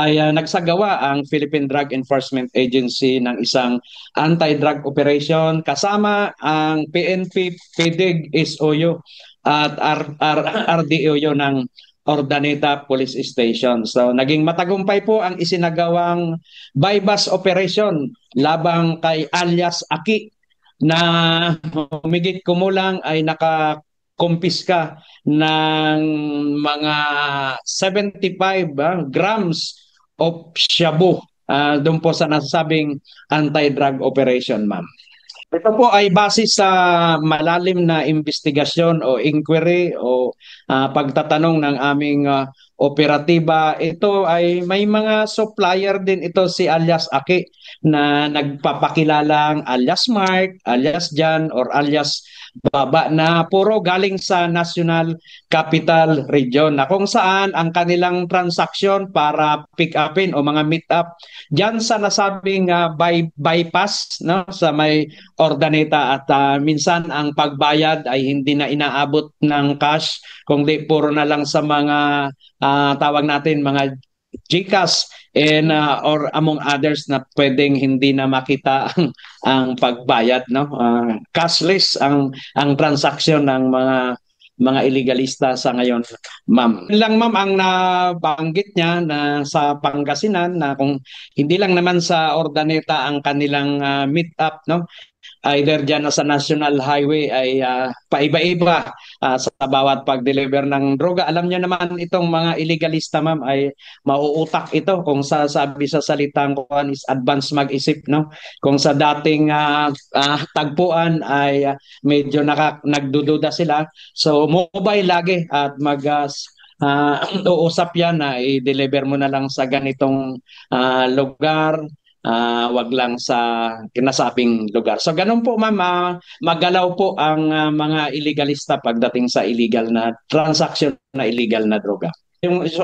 nagsagawa ang Philippine Drug Enforcement Agency ng isang anti-drug operation kasama ang PNP, PDIG, SOU at RDOU ng Ordaneta Police Station. So naging matagumpay po ang isinagawang bypass operation labang kay alias Aki na humigit kumulang ay nakakumpiska ng mga 75 grams of shabu doon po sa nasasabing anti-drug operation, ma'am. Ito po ay base sa malalim na investigasyon o inquiry o pagtatanong ng aming operatiba. Ito ay may mga supplier din ito si alias Aki na nagpapakilalang alias Mark, alias Jan or alias Baba na puro galing sa National Capital Region na kung saan ang kanilang transaksyon para pick upin o mga meet up diyan sa nasabing bypass no sa may Ordaneta at minsan ang pagbayad ay hindi na inaabot ng cash kundi puro na lang sa mga tawag natin mga GCash and or among others na pwedeng hindi na makita ang pagbayad no cashless ang transaksyon ng mga illegalista sa ngayon, ma'am. Lang ma'am ang nabanggit niya na sa Pangasinan na kung hindi lang naman sa Ordaneta ang kanilang meet up no either dyan sa National Highway ay paiba-iba sa bawat pag-deliver ng droga. Alam niyo naman itong mga illegalista ma'am ay mauutak ito kung sabi sa salitang kuhan is advance mag-isip no. Kung sa dating tagpuan ay medyo nagdududa sila. So mobile lagi at uusap yan na i-deliver mo na lang sa ganitong lugar, wag lang sa kinasabing lugar. So ganun po ma'am, magalaw po ang mga illegalista pagdating sa illegal na transaction na illegal na droga.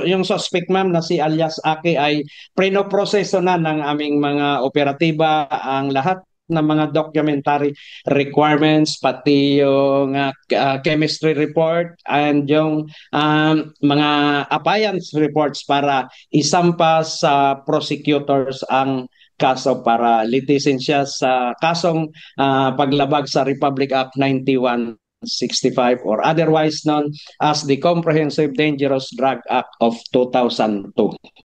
Yung suspect ma'am na si alias Aki ay prinoproseso na ng aming mga operatiba ang lahat ng mga documentary requirements, pati yung chemistry report and yung mga appliance reports para isampa sa prosecutors ang kaso para litisin siya sa kasong paglabag sa Republic Act 9165 or otherwise known as the Comprehensive Dangerous Drug Act of 2002.